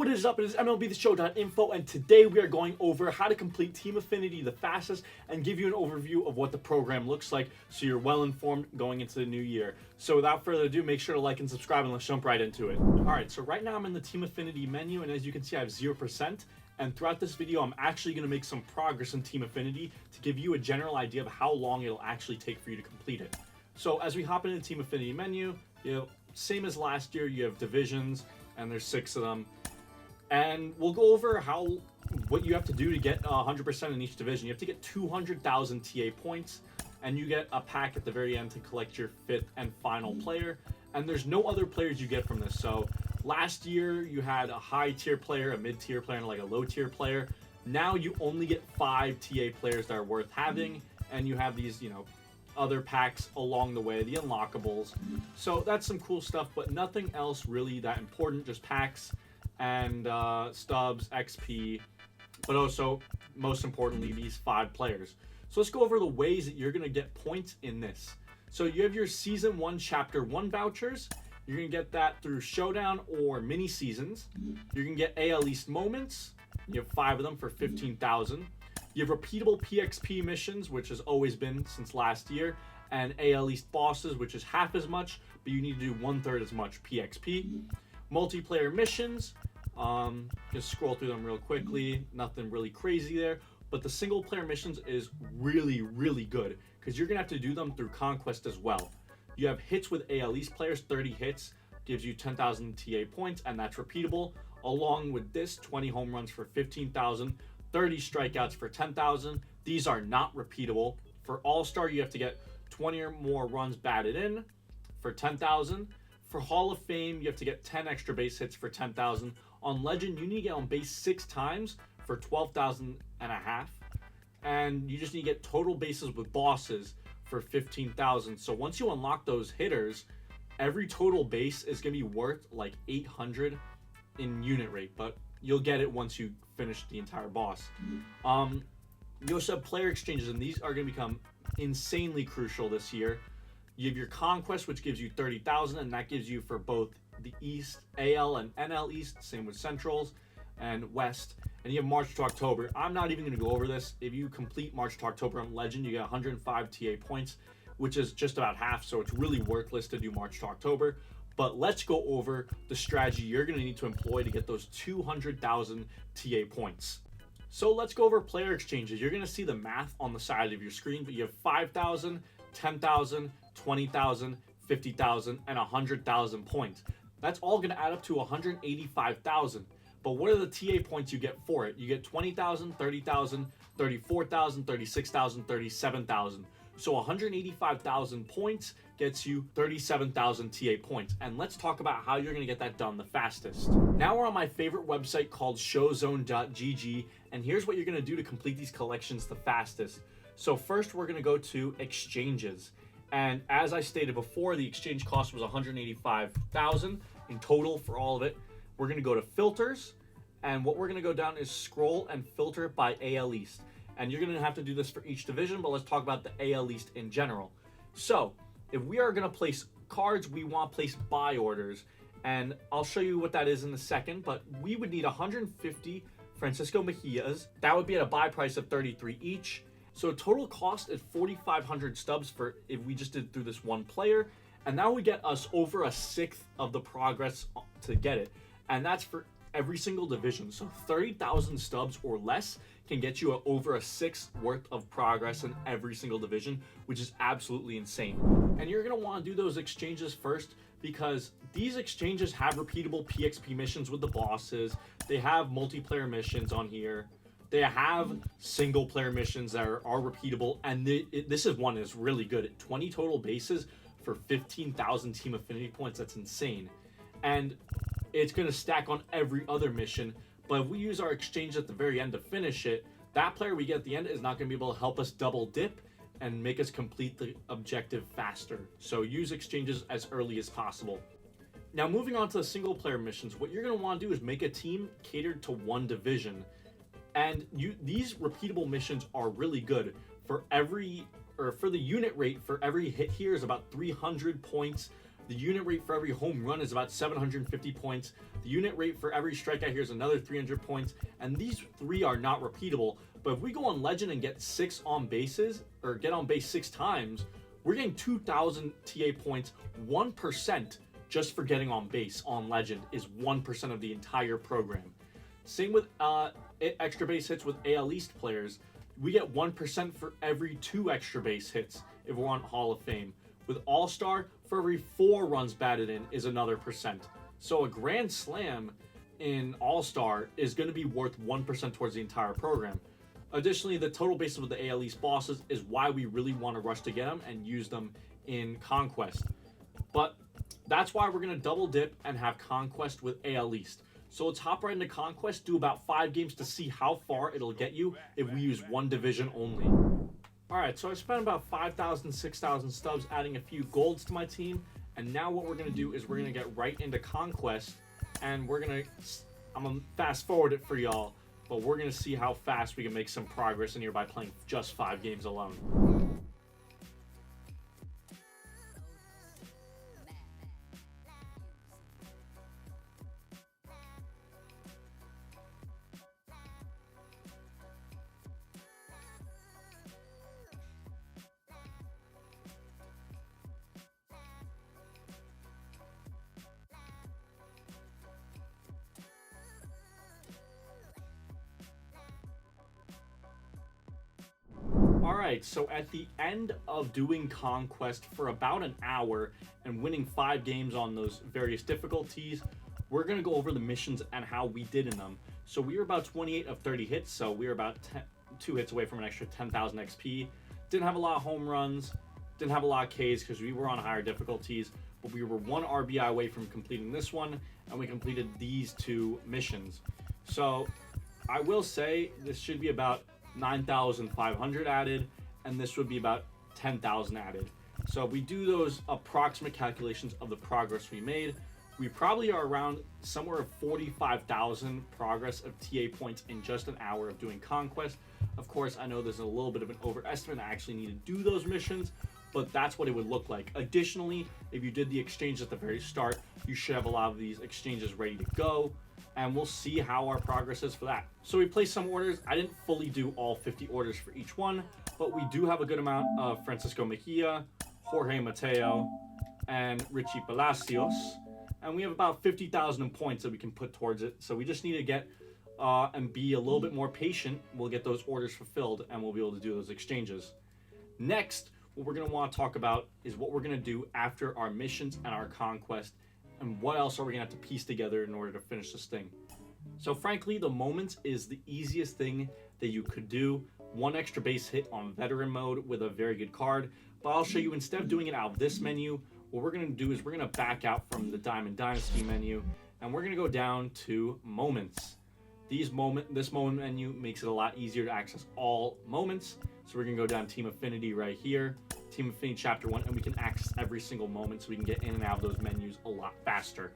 What is up? It is MLB The Showdown Info, and today we are going over how to complete Team Affinity the fastest and give you an overview of what the program looks like so you're well informed going into the new year. So without further ado, make sure to like and subscribe and let's jump right into it. Alright, so right now I'm in the Team Affinity menu, and as you can see I have 0%. And throughout this video, I'm actually going to make some progress in Team Affinity to give you a general idea of how long it'll actually take for you to complete it. So as we hop into the Team Affinity menu, same as last year, you have divisions, and there's 6 of them. And we'll go over what you have to do to get 100% in each division. You have to get 200,000 TA points, and you get a pack at the very end to collect your 5th and final player. And there's no other players you get from this. So last year you had a high tier player, a mid tier player, and like a low tier player. Now you only get 5 TA players that are worth having, and you have these, other packs along the way, the unlockables. So that's some cool stuff, but nothing else really that important, just packs and stubs, XP, but also most importantly these 5 players. So let's go over the ways that you're going to get points in this. So you have your Season 1 Chapter 1 vouchers. You're going to get that through Showdown or mini seasons. You're going to get AL East moments. You have 5 of them for 15,000. You have repeatable PXP missions, which has always been since last year, and AL East bosses, which is half as much, but you need to do 1/3 as much PXP. Multiplayer missions, just scroll through them real quickly, nothing really crazy there, but the single player missions is really, really good because you're gonna have to do them through Conquest as well. You have hits with AL East players, 30 hits gives you 10,000 TA points, and that's repeatable. Along with this, 20 home runs for 15,000, 30 strikeouts for 10,000. These are not repeatable. For All-Star, you have to get 20 or more runs batted in for 10,000. For Hall of Fame, you have to get 10 extra base hits for 10,000. On Legend, you need to get on base 6 times for 12,000 and a half. And you just need to get total bases with bosses for 15,000. So once you unlock those hitters, every total base is going to be worth like 800 in unit rate, but you'll get it once you finish the entire boss. You also have player exchanges, and these are going to become insanely crucial this year. You have your Conquest, which gives you 30,000, and that gives you for both the East, AL, and NL East, same with Centrals and West. And you have March to October. I'm not even going to go over this. If you complete March to October on Legend, you get 105 TA points, which is just about half, so it's really worthless to do March to October. But let's go over the strategy you're going to need to employ to get those 200,000 TA points. So let's go over player exchanges. You're going to see the math on the side of your screen, but you have 5,000, 10,000, 20,000, 50,000, and 100,000 points. That's all going to add up to 185,000. But what are the TA points you get for it? You get 20,000, 30,000, 34,000, 36,000, 37,000. So 185,000 points gets you 37,000 TA points. And let's talk about how you're going to get that done the fastest. Now we're on my favorite website called showzone.gg, and here's what you're going to do to complete these collections the fastest. So first we're going to go to exchanges. And as I stated before, the exchange cost was 185,000 in total for all of it. We're going to go to filters, and what we're going to go down is scroll and filter by AL East. And you're going to have to do this for each division, but let's talk about the AL East in general. So if we are going to place cards, we want to place buy orders. And I'll show you what that is in a second, but we would need 150 Francisco Mejias. That would be at a buy price of 33 each. So total cost is 4,500 stubs for if we just did through this one player. And that would get us over 1/6 of the progress to get it. And that's for every single division. So 30,000 stubs or less can get you over 1/6 worth of progress in every single division, which is absolutely insane. And you're going to want to do those exchanges first because these exchanges have repeatable PXP missions with the bosses. They have multiplayer missions on here. They have single player missions that are repeatable. And this is one that's really good. 20 total bases for 15,000 Team Affinity points. That's insane. And it's going to stack on every other mission. But if we use our exchange at the very end to finish it, that player we get at the end is not going to be able to help us double dip and make us complete the objective faster. So use exchanges as early as possible. Now moving on to the single player missions, what you're going to want to do is make a team catered to one division. And these repeatable missions are really good. For the unit rate for every hit here is about 300 points The unit rate for every home run is about 750 points. The unit rate for every strikeout here is another 300 points. And these 3 are not repeatable. But if we go on Legend and get 6 on bases, or get on base 6 times, we're getting 2,000 TA points. 1% just for getting on base on Legend is 1% of the entire program. Same with extra base hits with AL East players. We get 1% for every 2 extra base hits if we're on Hall of Fame. With All-Star, for every 4 runs batted in is another percent. So a grand slam in All-Star is going to be worth 1% towards the entire program. Additionally, the total bases with the AL East bosses is why we really want to rush to get them and use them in Conquest. But that's why we're going to double dip and have Conquest with AL East. So let's hop right into Conquest, do about 5 games to see how far it'll get you if we use one division only. Alright, so I spent about 5,000, 6,000 stubs adding a few golds to my team. And now what we're going to do is we're going to get right into Conquest. And I'm going to fast forward it for y'all. But we're going to see how fast we can make some progress in here by playing just 5 games alone. Alright, so at the end of doing Conquest for about an hour and winning 5 games on those various difficulties, we're going to go over the missions and how we did in them. So we were about 28 of 30 hits, so we were about 2 hits away from an extra 10,000 XP. Didn't have a lot of home runs, didn't have a lot of Ks because we were on higher difficulties, but we were 1 RBI away from completing this one, and we completed these 2 missions. So I will say this should be about 9,500 added, and this would be about 10,000 added. So if we do those approximate calculations of the progress we made, we probably are around somewhere of 45,000 progress of TA points in just an hour of doing Conquest. Of course, I know there's a little bit of an overestimate. I actually need to do those missions, but that's what it would look like. Additionally, if you did the exchange at the very start, you should have a lot of these exchanges ready to go, and we'll see how our progress is for that. So we placed some orders. I didn't fully do all 50 orders for each one, but we do have a good amount of Francisco Mejia, Jorge Mateo, and Richie Palacios. And we have about 50,000 points that we can put towards it. So we just need to get and be a little bit more patient. We'll get those orders fulfilled, and we'll be able to do those exchanges. Next, what we're going to want to talk about is what we're going to do after our missions and our Conquest, and what else are we going to have to piece together in order to finish this thing. So frankly, the moments is the easiest thing that you could do. 1 extra base hit on veteran mode with a very good card, but I'll show you instead of doing it out of this menu, what we're going to do is we're going to back out from the Diamond Dynasty menu, and we're going to go down to moments. This moment menu makes it a lot easier to access all moments. So we're going to go down Team Affinity right here, Team Affinity Chapter 1, and we can access every single moment so we can get in and out of those menus a lot faster.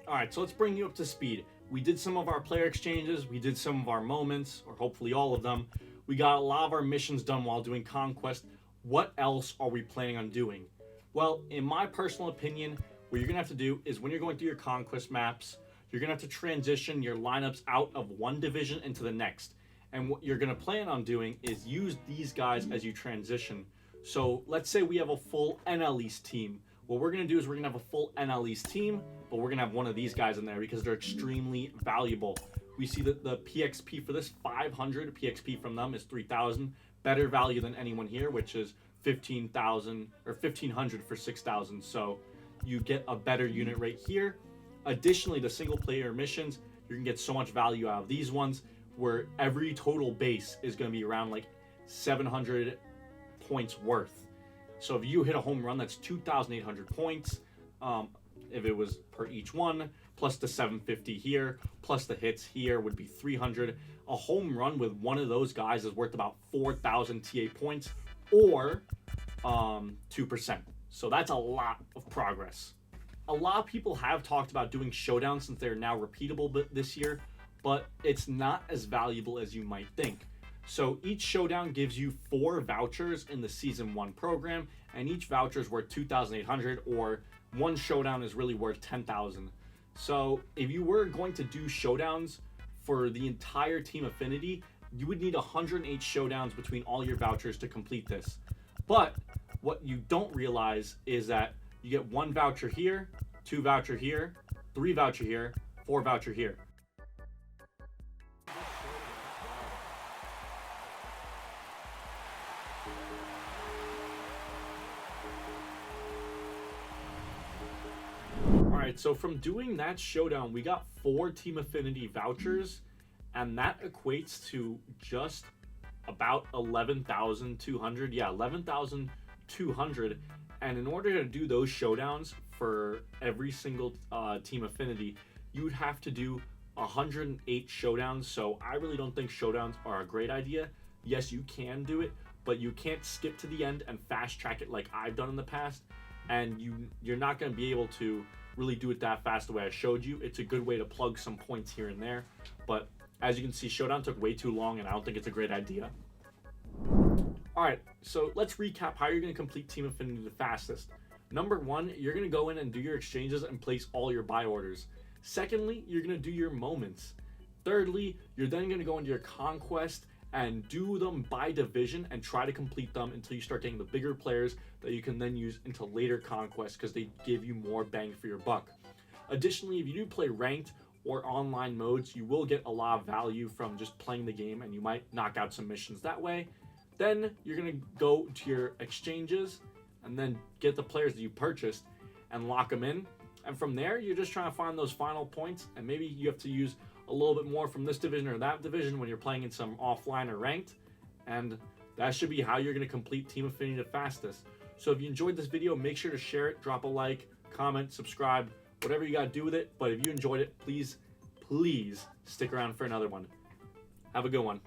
Alright, so let's bring you up to speed. We did some of our player exchanges, we did some of our moments, or hopefully all of them. We got a lot of our missions done while doing Conquest. What else are we planning on doing? Well, in my personal opinion, what you're going to have to do is when you're going through your Conquest maps, you're going to have to transition your lineups out of one division into the next. And what you're going to plan on doing is use these guys as you transition. So let's say we have a full NL East team. What we're going to do is we're going to have a full NL East team, but we're going to have one of these guys in there because they're extremely valuable. We see that the PXP for this, 500 PXP from them is 3,000. Better value than anyone here, which is 15,000 or 1,500 for 6,000. So you get a better unit rate here. Additionally, the single player missions, you can get so much value out of these ones where every total base is going to be around like 700 points worth. So if you hit a home run, that's 2,800 points. If it was per each one, plus the 750 here, plus the hits here would be 300. A home run with one of those guys is worth about 4,000 TA points or 2%. So that's a lot of progress. A lot of people have talked about doing Showdowns since they're now repeatable this year, but it's not as valuable as you might think. So each Showdown gives you 4 vouchers in the Season 1 program, and each voucher is worth 2,800 or one showdown is really worth 10,000. So if you were going to do showdowns for the entire Team Affinity, you would need 108 showdowns between all your vouchers to complete this. But what you don't realize is that you get 1 voucher here, 2 voucher here, 3 voucher here, 4 voucher here. Alright, so from doing that showdown, we got 4 Team Affinity vouchers, and that equates to just about 11,200. Yeah, 11,200. And in order to do those showdowns for every single Team Affinity, you would have to do 108 showdowns. So I really don't think showdowns are a great idea. Yes, you can do it, but you can't skip to the end and fast track it like I've done in the past. And you're not going to be able to really do it that fast the way I showed you. It's a good way to plug some points here and there, but as you can see, Showdown took way too long, and I don't think it's a great idea. Alright, so let's recap how you're going to complete Team Affinity the fastest. Number 1, you're going to go in and do your exchanges and place all your buy orders. Secondly, you're going to do your moments. Thirdly, you're then going to go into your Conquest and do them by division and try to complete them until you start getting the bigger players that you can then use into later Conquest because they give you more bang for your buck. Additionally, if you do play ranked or online modes, you will get a lot of value from just playing the game, and you might knock out some missions that way. Then you're going to go to your exchanges and then get the players that you purchased and lock them in. And from there, you're just trying to find those final points, and maybe you have to use a little bit more from this division or that division when you're playing in some offline or ranked, and that should be how you're going to complete Team Affinity the fastest. So if you enjoyed this video, make sure to share it, drop a like, comment, subscribe, whatever you got to do with it. But if you enjoyed it, please stick around for another one. Have a good one.